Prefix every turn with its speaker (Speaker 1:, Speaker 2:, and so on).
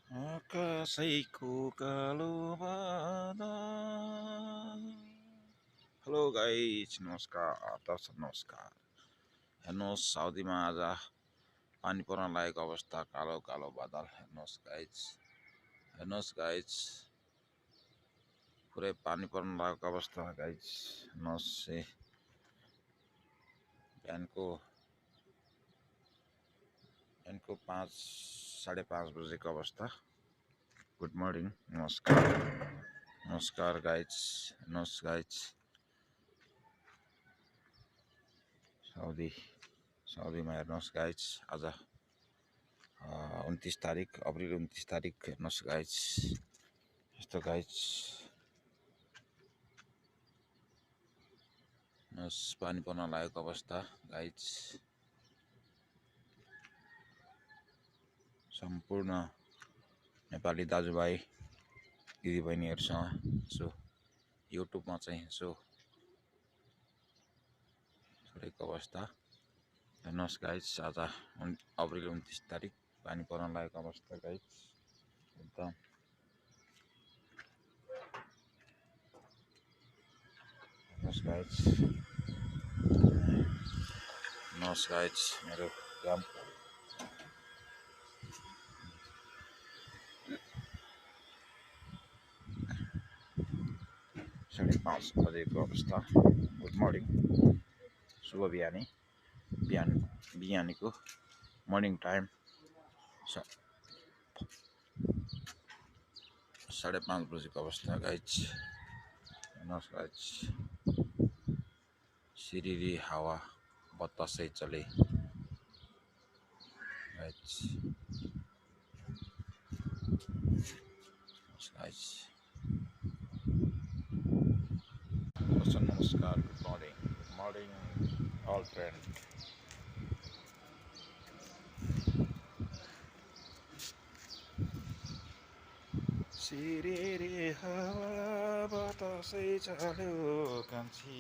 Speaker 1: कसैको कालो बादल। हेलो गाइज, नमस्कार दर्शक, नमस्कार। हेर्नुहोस्, साउदीमा आज पानी पर्न लागेको अवस्था, कालो कालो बादल। हेर्नुहोस् गाइज, पुरै पानी पर्न लागेको अवस्था गाइज। हेर्नुहोस्, बिहानको 5:30 बजेको अवस्था। गुड मर्निङ, नमस्कार गाइज। हेर्नुहोस् गाइज, साउदीमा हेर्नुहोस् गाइज, आज 29 तारिक, अप्रिल 29 तारिक। हेर्नुहोस् गाइज, यस्तो गाइज, हेर्नुहोस् पानी पर्न लागेको अवस्था गाइज। सम्पूर्ण नेपाली दाजुभाइ दिदीबहिनीहरूसँग यसो युट्युबमा चाहिँ यसो छोडेको अवस्था। हेर्नुहोस् गाइज, आज अप्रिल 29 तारिक, पानी पर्न लागेको अवस्था गाइज। एकदम हेर्नुहोस् गाइज, मेरो काम 5:30 बजेको अवस्था। गुड मर्निङ, शुभ बिहानीको मर्निङ टाइम 5:30 बजेको अवस्था गाइज। हेर्नुहोस् गाइज, सिरिरी हावा बतासै चले गाइज। नमस्कार, गुड मर्निङ ऑल फ्रेंड। सिरिरी हावा बतासै चल्यो कान्छी।